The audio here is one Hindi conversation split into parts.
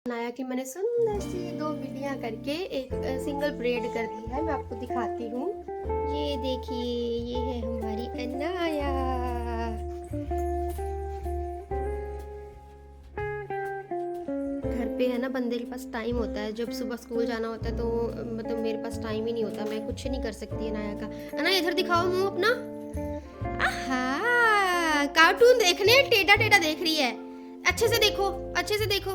बनाया कि मैंने सुंदर सी 2 बिल्लियाँ करके एक सिंगल ब्रेड कर दी है। मैं आपको दिखाती हूँ। ये देखिए, ये है हमारी अनाया। घर पे है ना, बंदे के पास टाइम होता है। जब सुबह स्कूल जाना होता है तो मतलब मेरे पास टाइम ही नहीं होता, मैं कुछ नहीं कर सकती अनाया का। अनाया इधर दिखाओ मुंह अपना। आहा, कार्टून देखने टेढ़ा टेढ़ा देख रही है। अच्छे से देखो, अच्छे से देखो।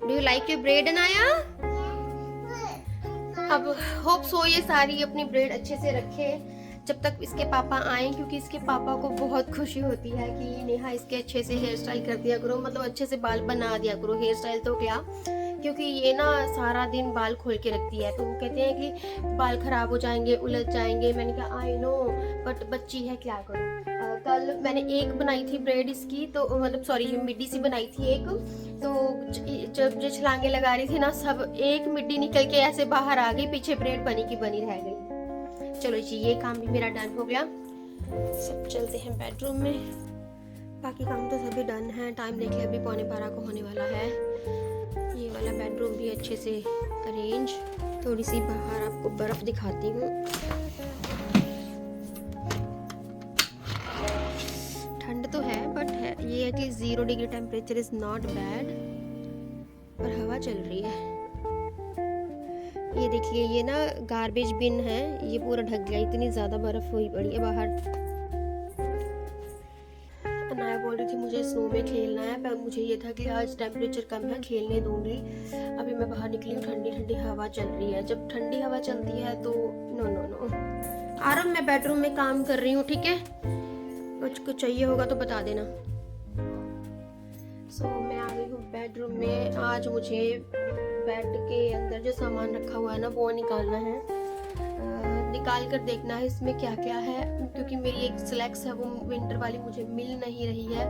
Do you like your bread Anaya? अब होप सो ये सारी अपनी ब्रेड अच्छे से रखे जब तक इसके पापा आए, क्योंकि इसके पापा को बहुत खुशी होती है कि नेहा इसके अच्छे से हेयर स्टाइल कर दिया करो, मतलब अच्छे से बाल बना दिया करो। हेयर स्टाइल तो क्या, क्योंकि ये ना सारा दिन बाल खोल के रखती है, तो वो कहते हैं कि बाल खराब हो जाएंगे, उलझ जाएंगे। मैंने कहा आई नो, बट बच्ची है, क्या करूँ। कल मैंने एक बनाई थी ब्रेड इसकी, तो मतलब सॉरी मिड्डी सी बनाई थी एक, तो जब जो छलांगे लगा रही थी ना, सब एक मिड्डी निकल के ऐसे बाहर आ गई, पीछे ब्रेड बनी की बनी रह गई। चलो जी, ये काम भी मेरा डन हो गया। सब चलते हैं बेडरूम में। बाकी काम तो सभी डन है। टाइम देख लिया, अभी 11:15 को होने वाला है। ये वाला बेडरूम भी अच्छे से अरेंज। थोड़ी सी बाहर आपको बर्फ दिखाती हूँ। ठंड तो है, बट है ये है कि 0 degree temperature is not bad, पर हवा चल रही है। ये देखिए, ये ना गार्बेज बिन है, ये पूरा ढक गया, इतनी ज्यादा बर्फ हुई पड़ी है बाहर। अनाया बोल रही थी मुझे स्नो में खेलना है, पर मुझे ये था कि आज टेम्परेचर कम है, खेलने दूंगी। अभी मैं बाहर निकली हूँ, ठंडी ठंडी हवा चल रही है। जब ठंडी हवा चलती है तो नो नो नो। आराम, मैं बेडरूम में काम कर रही हूँ, ठीक है। कुछ चाहिए होगा तो बता देना। मैं आ गई हूँ बेडरूम में। आज मुझे बेड के अंदर जो सामान रखा हुआ है ना, वो निकालना है। निकाल कर देखना है इसमें क्या क्या है, क्योंकि मेरी एक स्लैक्स है, वो विंटर वाली मुझे मिल नहीं रही है,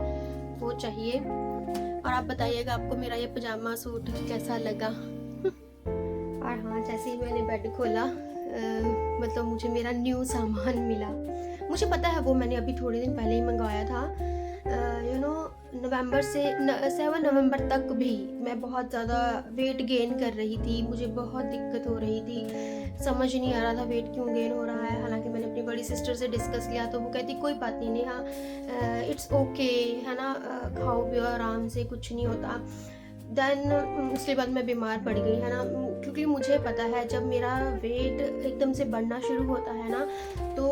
वो चाहिए। और आप बताइएगा आपको मेरा ये पजामा सूट कैसा लगा। और हाँ, जैसे ही मैंने बेड खोला, मतलब मुझे मेरा न्यू सामान मिला। मुझे पता है, वो मैंने अभी थोड़े दिन पहले ही मंगवाया था। यू नो, नवंबर से 7 नवंबर तक भी मैं बहुत ज़्यादा वेट गेन कर रही थी। मुझे बहुत दिक्कत हो रही थी, समझ नहीं आ रहा था वेट क्यों गेन हो रहा है। हालांकि मैंने अपनी बड़ी सिस्टर से डिस्कस किया, तो वो कहती कोई बात नहीं नेहा, इट्स ओके, है ना, खाओ पियो आराम से, कुछ नहीं होता। देन उसके बाद मैं बीमार पड़ गई, है ना, क्योंकि मुझे पता है जब मेरा वेट एकदम से बढ़ना शुरू होता है ना, तो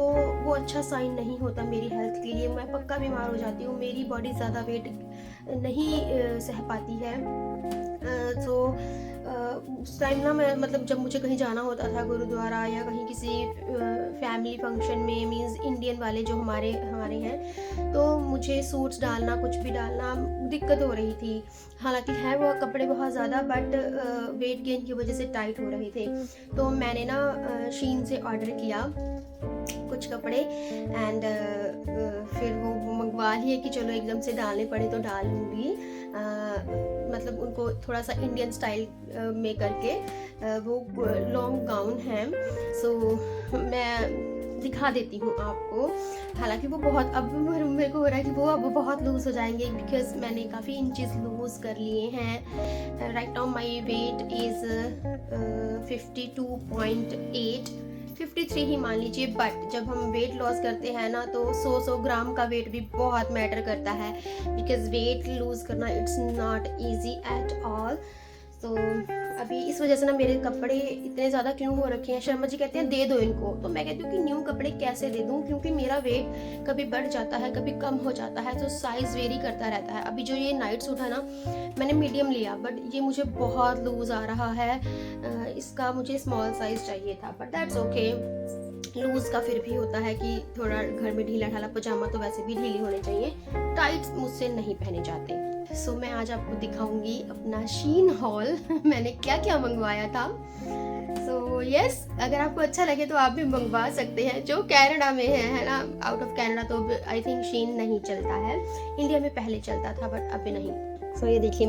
वो अच्छा साइन नहीं होता मेरी हेल्थ के लिए। मैं पक्का बीमार हो जाती हूँ, मेरी बॉडी ज़्यादा वेट नहीं सह पाती है। तो उस टाइम ना, मैं मतलब जब मुझे कहीं जाना होता था, गुरुद्वारा या कहीं किसी फैमिली फंक्शन में, मींस इंडियन वाले जो हमारे हैं, तो मुझे सूट्स डालना, कुछ भी डालना दिक्कत हो रही थी। हालांकि है वो कपड़े बहुत ज़्यादा, बट वेट गेन की वजह से टाइट हो रहे थे। तो मैंने ना शीन से ऑर्डर किया कुछ कपड़े, एंड फिर वो मंगवा लिए कि चलो एकदम से डालने पड़े तो डाल लूँगी। मतलब उनको थोड़ा सा इंडियन स्टाइल में करके, वो लॉन्ग गाउन है। मैं दिखा देती हूँ आपको। हालांकि वो बहुत, अब मेरे को हो रहा है कि वो अब बहुत लूज़ हो जाएंगे, बिकॉज मैंने काफ़ी इंचेस लूज़ कर लिए हैं। Right now my weight is 52.8, 53 ही मान लीजिए। बट जब हम वेट लॉस करते हैं ना, तो 100 ग्राम का वेट भी बहुत मैटर करता है, बिकॉज वेट लूज करना it's not easy at all. तो अभी इस वजह से ना मेरे कपड़े इतने ज़्यादा क्यों हो रखे हैं। शर्मा जी कहते हैं दे दो इनको, तो मैं कहती हूँ कि न्यू कपड़े कैसे दे दूँ, क्योंकि मेरा वेट कभी बढ़ जाता है, कभी कम हो जाता है, तो साइज़ वेरी करता रहता है। अभी जो ये नाइट सूट है ना, मैंने मीडियम लिया, बट ये मुझे बहुत लूज़ आ रहा है। इसका मुझे स्मॉल साइज़ चाहिए था, बट दैट्स ओके। लूज़ का फिर भी होता है कि थोड़ा घर में ढीला ढाला पजामा तो वैसे भी ढीले होने चाहिए, टाइट्स मुझसे नहीं पहने जाते। मैं आज आपको दिखाऊंगी अपना शीन हॉल। मैंने क्या क्या मंगवाया था। यस, अगर आपको अच्छा लगे तो आप भी मंगवा सकते हैं, जो कनाडा में है ना। आउट ऑफ कनाडा तो आई थिंक शीन नहीं चलता है, इंडिया में पहले चलता था, बट अभी नहीं। ये देखिए।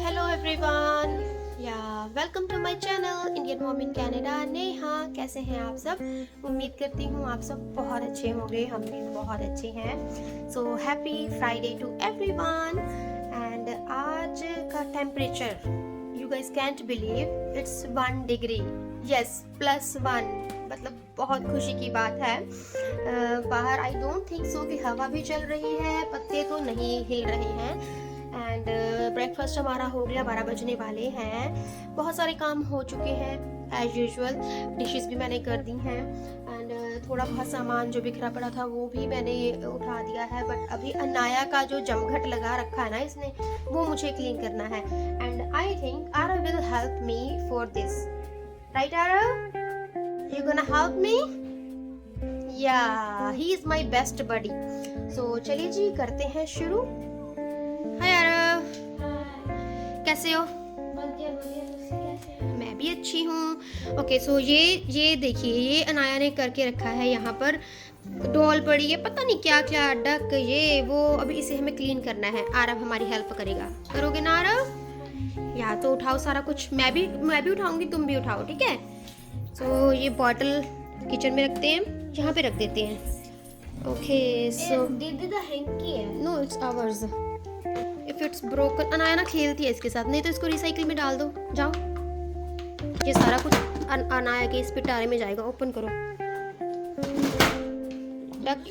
Hello everyone, yeah welcome to my channel Indian mom in Canada. Neha, कैसे हैं आप सब? उम्मीद करती हूँ आप सब बहुत अच्छे होंगे, हम भी बहुत अच्छे हैं। So happy Friday to everyone. And आज का temperature you guys can't believe it's 1 degree, yes +1, मतलब बहुत खुशी की बात है। बाहर आई डोंट थिंक सो कि हवा भी चल रही है, पत्ते तो नहीं हिल रहे हैं। एंड ब्रेकफास्ट हमारा हो गया, 12 बजने वाले हैं। बहुत सारे काम हो चुके हैं एज यूजुअल, डिशेस भी मैंने कर दी हैं एंड थोड़ा बहुत सामान जो बिखरा पड़ा था वो भी मैंने उठा दिया है। बट अभी अनाया का जो जमघट लगा रखा है ना इसने, वो मुझे क्लीन करना है। And I think Aarav will help me for this, right Aarav? You gonna help me? या, he is my best buddy. सो चलिए जी, करते हैं शुरू। हाय आरव, कैसे हो? मैं भी अच्छी हूँ। ओके, सो ये देखिए, ये अनाया ने करके रखा है। यहाँ पर डॉल पड़ी है, पता नहीं क्या क्या, डक ये वो। अभी इसे हमें क्लीन करना है। आरव हमारी हेल्प करेगा, करोगे ना आरव? या तो उठाओ सारा कुछ, मैं भी उठाऊंगी, तुम भी उठाओ, ठीक है? सो ये बॉटल किचन में रखते हैं, यहाँ पे रख देते हैं। Okay, so no, it's ours. If it's broken, Anaya ना खेलती है इसके साथ, नहीं तो इसको रिसाइकिल में डाल दो, जाओ। ये सारा कुछ अनाया के इस पिटारे में जाएगा। ओपन करो, डक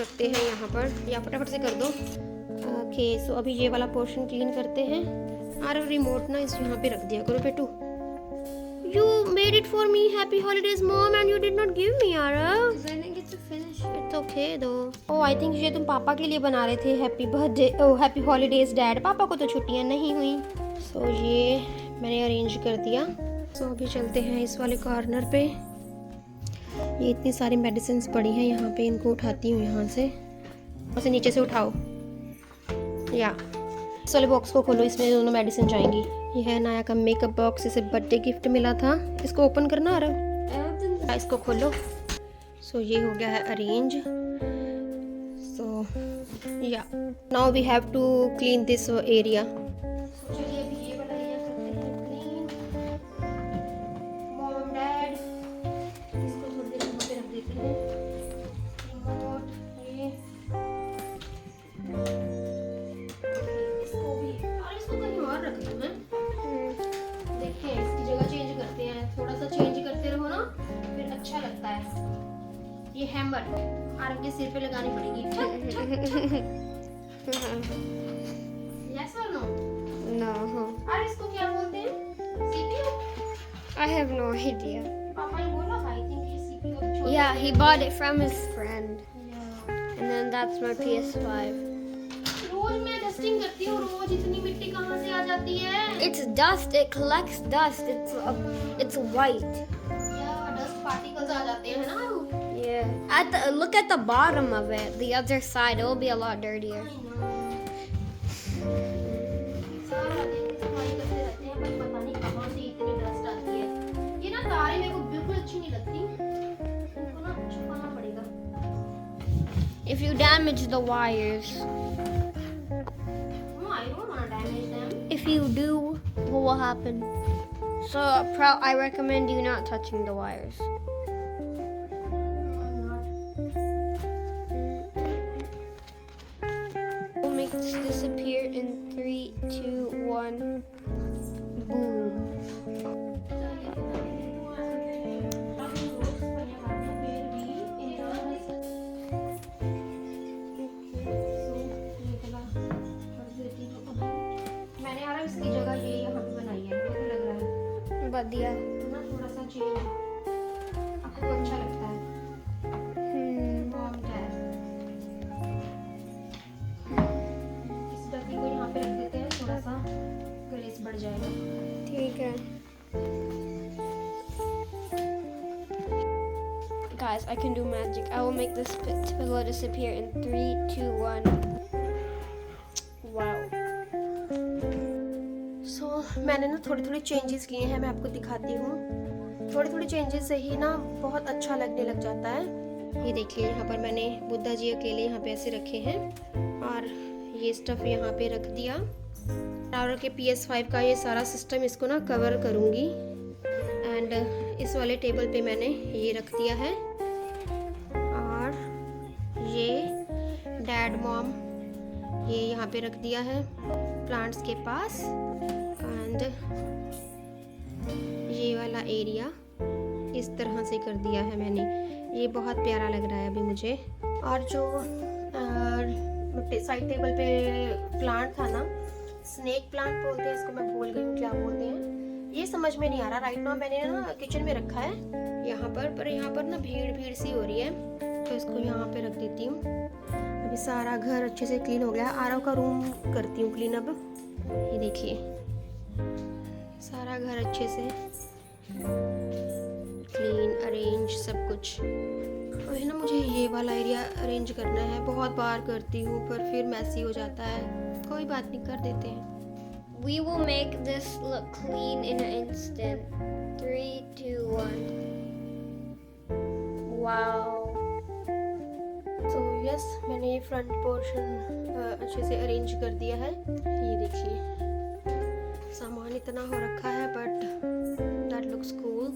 रखते हैं यहाँ पर, या फटाफट से कर दो। ओके, सो अभी ये वाला पोर्शन क्लीन करते हैं। अरे रिमोट ना इस यहाँ पे रख दिया करो बेटू। You made it for me. Happy holidays, mom, and you did not give me, Arav. I didn't get to finish it. It's okay though. Oh, I think ये तुम पापा के लिए बना रहे थे। हैप्पी बर्थडे, ओह हैप्पी हॉलीडेज डैड। पापा को तो छुट्टियां नहीं हुई। So ये मैंने अरेंज कर दिया। So अभी चलते हैं इस वाले कॉर्नर पे। ये इतनी सारी मेडिसिन पड़ी हैं यहाँ पे, इनको उठाती हूँ यहाँ से। और नीचे से उठाओ, या इस वाले बॉक्स को खोलो, इसमें दोनों मेडिसिन जाएंगी। ये है नया का मेकअप बॉक्स, इसे बर्थडे गिफ्ट मिला था। इसको ओपन करना आ रहा है, इसको खोलो। सो ये हो गया है arrange. So yeah now we have to clean this area. चलिए अभी ये वाला एरिया करते हैं क्लीन। मॉम डैड, इसको थोड़ी देर यहाँ पे रख देते हैं। रिमोट, ये इसको भी, और इसको कहीं और रख दूँ मैं। देखते हैं, इसकी जगह चेंज करते हैं। थोड़ा सा चेंज करते रहो ना, फिर अच्छा लगता है। ये हैमर आरव के सिर पे लगानी पड़ेगी। यस और नो? No. और इसको क्या बोलते हैं? CPU? I have no idea. पापा ने बोला आई थिंक ये CPU. Yeah, he bought it from his friend. Yeah. And then that's my PS5. रोज मैं डस्टिंग करती हूँ, रोज इतनी मिट्टी कहाँ से आ जाती है? It's dust. It collects dust. It's white. या डस्ट पार्टिकल्स आ जाते हैं ना। Yeah. Look at the bottom of it. The other side, it'll be a lot dirtier. सारा दिन सफाई करते रहते हैं, पर पता नहीं कहाँ से इतनी डस्ट आती है। ये ना तारे मेरे को बिल्कुल अच्छी नहीं लगती, इनको ना छुपाना पड़ेगा। If you damage the wires, No, I don't want to damage them. if you do, what will happen? So I recommend you not touching the wires. I'm not. We'll make this disappear in 3, 2, 1. Boom. मैंने यार इसकी जगह ये यहाँ पे बनाई है, मुझे लग रहा है बढ़िया। ना, थोड़ा सा चेंज आपको अच्छा लगता है। मॉम डैड, इस डब्बी को यहाँ पे रख देते हैं, थोड़ा सा ग्रेस बढ़ जाएगा। ठीक है। Guys, I can do magic. I will make this pillow disappear in 3, 2, 1. Wow. सो मैंने ना थोड़ी थोड़ी चेंजेस किए हैं, मैं आपको दिखाती हूँ। थोड़ी थोड़ी चेंजेस से ही ना बहुत अच्छा लगने लग जाता है। ये देखिए, यहाँ पर मैंने बुद्धा जी अकेले यहाँ पे ऐसे रखे हैं और ये स्टफ यहाँ पे रख दिया। टावर के PS5 का ये सारा सिस्टम इसको ना कवर करूँगी। एंड इस वाले टेबल पे मैंने ये रख दिया है, और ये डैड मॉम ये यहाँ पे रख दिया है प्लांट्स के पास। एंड ये वाला एरिया इस तरह से कर दिया है मैंने, ये बहुत प्यारा लग रहा है अभी मुझे। और जो साइड टेबल पे प्लांट था ना, स्नेक प्लांट बोलते हैं इसको, मैं भूल गई हूँ क्या बोलते हैं, ये समझ में नहीं आ रहा राइट नाउ। मैंने ना किचन में रखा है यहाँ पर यहाँ पर ना भीड़ सी हो रही है, तो इसको यहाँ पे रख देती हूँ। अभी सारा घर अच्छे से क्लीन हो गया। आरव का रूम करती हूँ क्लीन अब। ये देखिए सारा घर अच्छे से क्लीन अरेंज सब कुछ। और है ना मुझे ये वाला एरिया अरेंज करना है, बहुत बार करती हूँ पर फिर मैसी हो जाता है, कोई बात नहीं कर देते हैं। We will make this look clean in an instant. 3, 2, 1. Wow. तो यस, मैंने ये फ्रंट पोर्शन अच्छे से अरेंज कर दिया है। ये देखिए सामान इतना हो रखा है बट दैट लुक्स कूल।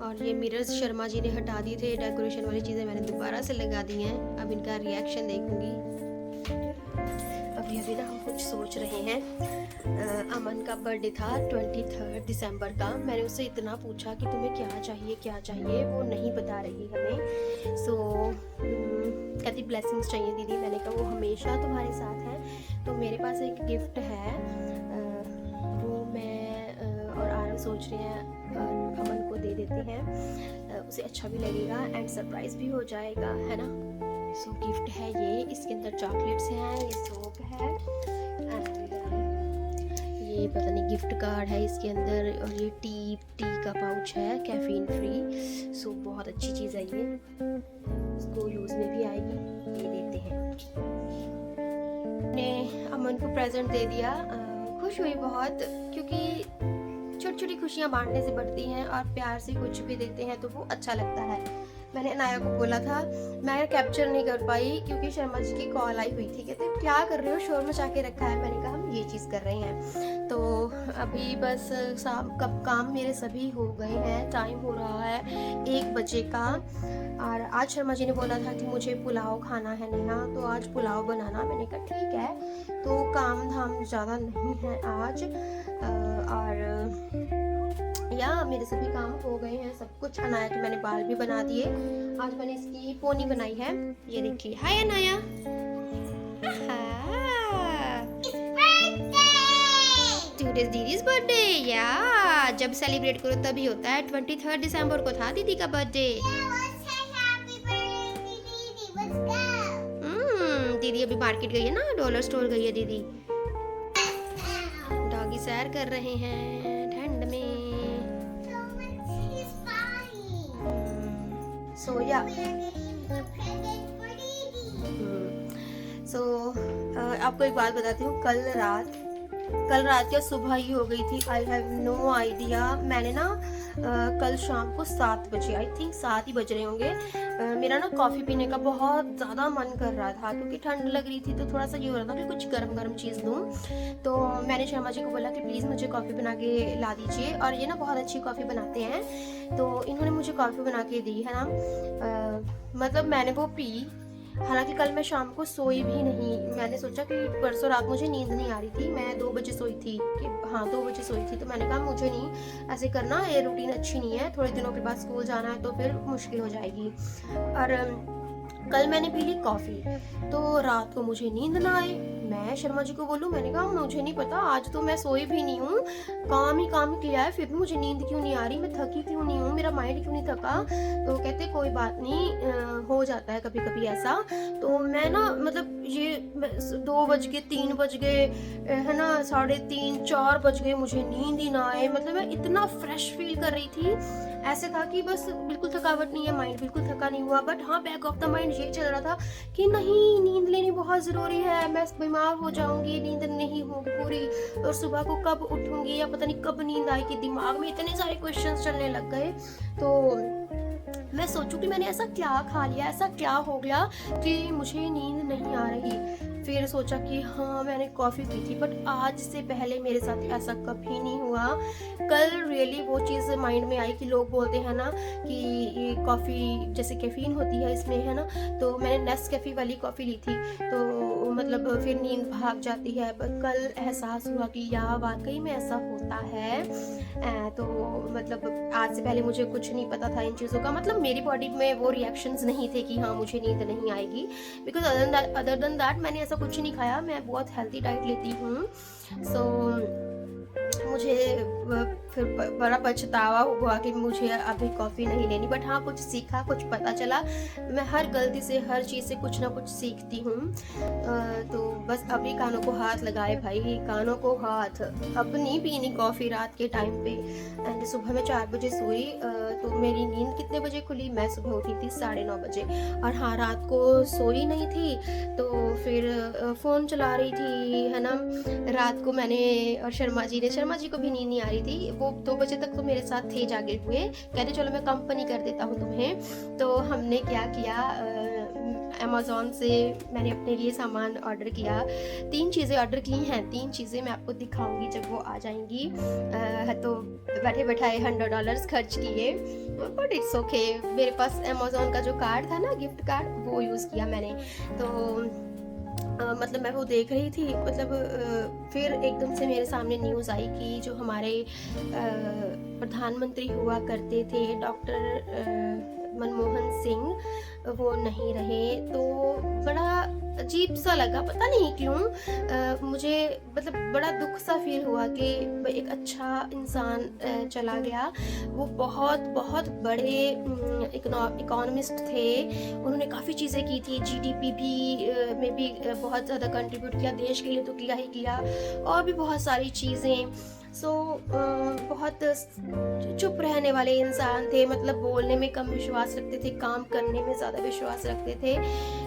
और ये मिरर्स शर्मा जी ने हटा दिए थे, डेकोरेशन वाली चीज़ें मैंने दोबारा से लगा दी हैं। अब इनका रिएक्शन देखूंगी। अभी ना हम कुछ सोच रहे हैं। अमन का बर्थडे था 23 दिसंबर का। मैंने उससे इतना पूछा कि तुम्हें क्या चाहिए, वो नहीं बता रही हमें। सो कहती ब्लेसिंग्स चाहिए दीदी। मैंने कहा वो हमेशा तुम्हारे साथ है। तो मेरे पास एक गिफ्ट है, वो मैं और आरव सोच रहे हैं अमन को दे देते हैं, उसे अच्छा भी लगेगा एंड सरप्राइज भी हो जाएगा, है ना। सो गिफ्ट है ये, इसके अंदर चॉकलेट्स हैं, ये सोप है एंड ये पता नहीं गिफ्ट कार्ड है इसके अंदर, और ये टी का पाउच है कैफीन फ्री। सो बहुत अच्छी चीज़ है ये, इसको यूज़ में भी आएगी। ये देते हैं। ने अमन को प्रेजेंट दे दिया। खुश हुई बहुत, क्योंकि छोटी छोटी खुशियाँ बांटने से बढ़ती हैं, और प्यार से कुछ भी देते हैं तो वो अच्छा लगता है। मैंने अनाया को बोला था, मैं कैप्चर नहीं कर पाई क्योंकि शर्मा जी की कॉल आई हुई थी। कहते क्या कर रहे हो, शोर मचा के रखा है। मैंने कहा हम ये चीज़ कर रहे हैं। तो अभी बस कब काम मेरे सभी हो गए हैं, टाइम हो रहा है 1 बजे का। और आज शर्मा जी ने बोला था कि मुझे पुलाव खाना है नेहा, तो आज पुलाव बनाना। मैंने कहा ठीक है। तो काम धाम ज़्यादा नहीं है आज, और या मेरे सभी काम हो गए हैं सब कुछ। अनाया के मैंने बाल भी बना दिए। आज मैंने इसकी पोनी बनाई है, ये देखिए। हाय अनाया। टुडेज दीदीज बर्थडे। या जब सेलिब्रेट करो तभी होता है। 23 दिसंबर को था दीदी का बर्थडे। दीदी अभी मार्केट गई है ना, डॉलर स्टोर गई है दीदी। डॉगी सैर कर रहे हैं ठंड में। सो या आपको एक बात बताती हूँ। कल रात या सुबह ही हो गई थी, आई हैव नो आइडिया। मैंने ना कल शाम को 7 बजे, आई थिंक 7 ही बज रहे होंगे, मेरा ना कॉफ़ी पीने का बहुत ज़्यादा मन कर रहा था, क्योंकि ठंड लग रही थी। तो थोड़ा सा ये हो रहा था कि कुछ गर्म चीज़ दूँ। तो मैंने शर्मा जी को बोला कि प्लीज़ मुझे कॉफ़ी बना के ला दीजिए। और ये ना बहुत अच्छी कॉफ़ी बनाते हैं, तो इन्होंने मुझे कॉफ़ी बना के दी है ना। मतलब मैंने वो पी। हालांकि कल मैं शाम को सोई भी नहीं। मैंने सोचा कि परसों रात मुझे नींद नहीं आ रही थी, मैं 2 बजे सोई थी, कि हाँ 2 बजे सोई थी। तो मैंने कहा मुझे नहीं ऐसे करना, ये रूटीन अच्छी नहीं है, थोड़े दिनों के बाद स्कूल जाना है तो फिर मुश्किल हो जाएगी। और कल मैंने पी ली कॉफ़ी, तो रात को मुझे नींद ना आए। मैं शर्मा जी को बोलूँ, मैंने कहा मुझे नहीं पता, आज तो मैं सोई भी नहीं हूँ, काम ही किया है, फिर भी मुझे नींद क्यों नहीं आ रही, मैं थकी क्यों नहीं हूँ, मेरा माइंड क्यों नहीं थका। तो कहते कोई बात नहीं, हो जाता है कभी कभी ऐसा। तो मैं ना मतलब ये 2 बज गए, 3 बज गए, है ना, 3:30 4 बज गए, मुझे नींद ही ना आए। मतलब मैं इतना फ्रेश फील कर रही थी, ऐसे था कि बस बिल्कुल थकावट नहीं है, माइंड बिल्कुल थका नहीं हुआ। बट हाँ, बैक ऑफ द माइंड ये चल रहा था कि नहीं, नींद लेनी बहुत ज़रूरी है, मैं बीमार हो जाऊंगी, नींद नहीं होगी पूरी, और सुबह को कब उठूंगी या पता नहीं कब नींद आएगी। दिमाग में इतने सारे क्वेश्चंस चलने लग गए। तो मैं सोचूं कि मैंने ऐसा क्या खा लिया, ऐसा क्या हो गया कि मुझे नींद नहीं आ रही। फिर सोचा कि हाँ मैंने कॉफ़ी पी थी, बट आज से पहले मेरे साथ ऐसा कभी नहीं हुआ। कल रियली वो चीज़ माइंड में आई कि लोग बोलते हैं ना कि ये कॉफ़ी जैसे कैफ़ीन होती है इसमें, है ना, तो मैंने नेस्कैफ़े वाली कॉफ़ी ली थी, तो मतलब फिर नींद भाग जाती है। पर कल एहसास हुआ कि यार वाकई में ऐसा होता है। तो मतलब आज से पहले मुझे कुछ नहीं पता था इन चीज़ों का, मतलब मेरी बॉडी में वो रिएक्शंस नहीं थे कि हाँ मुझे नींद नहीं आएगी, बिकॉज अदर देन दैट मैंने ऐसा कुछ नहीं खाया, मैं बहुत हेल्दी डाइट लेती हूँ। सो मुझे फिर बड़ा पछतावा हुआ कि मुझे अभी कॉफ़ी नहीं लेनी, बट हाँ कुछ सीखा, कुछ पता चला। मैं हर गलती से, हर चीज़ से कुछ ना कुछ सीखती हूँ। तो बस अभी कानों को हाथ लगाए भाई, कानों को हाथ। अब नहीं पीनी कॉफ़ी रात के टाइम पे। एंड सुबह मैं 4 बजे सोई, तो मेरी नींद कितने बजे खुली, मैं सुबह उठी थी 9:30 बजे। और हाँ रात को सोई नहीं थी, तो फिर फ़ोन चला रही थी, है ना। रात को मैंने और शर्मा जी को भी नींद नहीं आ रही थी, वो 2 बजे तक तो मेरे साथ थे जागे हुए, कहते चलो मैं कंपनी कर देता हूँ तुम्हें। तो हमने क्या किया, अमेज़ॉन से मैंने अपने लिए सामान ऑर्डर किया। 3 चीज़ें ऑर्डर की हैं, 3 चीज़ें मैं आपको दिखाऊंगी जब वो आ जाएंगी। तो बैठे बैठाए $100 खर्च किए, बट इट्स ओके। मेरे पास अमेज़ॉन का जो कार्ड था ना, गिफ्ट कार्ड, वो यूज़ किया मैंने। तो मतलब मैं वो देख रही थी, मतलब फिर एकदम से मेरे सामने न्यूज़ आई कि जो हमारे प्रधानमंत्री हुआ करते थे डॉक्टर मनमोहन सिंह, वो नहीं रहे। तो बड़ा अजीब सा लगा, पता नहीं क्यों मुझे मतलब बड़ा दुख सा फील हुआ कि एक अच्छा इंसान चला गया। वो बहुत बहुत बड़े इकोनॉमिस्ट थे, उन्होंने काफ़ी चीज़ें की थी, जीडीपी भी में भी बहुत ज़्यादा कंट्रीब्यूट किया, देश के लिए तो किया ही किया, और भी बहुत सारी चीज़ें। सो बहुत चुप रहने वाले इंसान थे, मतलब बोलने में कम विश्वास रखते थे, काम करने में ज़्यादा विश्वास रखते थे।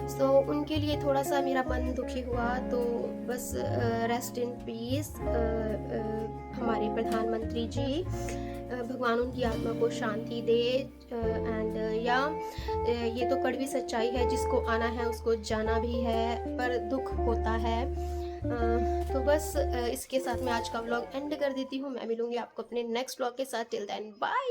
सो उनके लिए थोड़ा सा मेरा मन दुखी हुआ। तो बस रेस्ट इन पीस हमारे प्रधानमंत्री जी, भगवान उनकी आत्मा को शांति दे। एंड या ये तो कड़वी सच्चाई है, जिसको आना है उसको जाना भी है, पर दुख होता है। तो बस इसके साथ मैं आज का व्लॉग एंड कर देती हूँ। मैं मिलूंगी आपको अपने नेक्स्ट व्लॉग के साथ। Till then bye.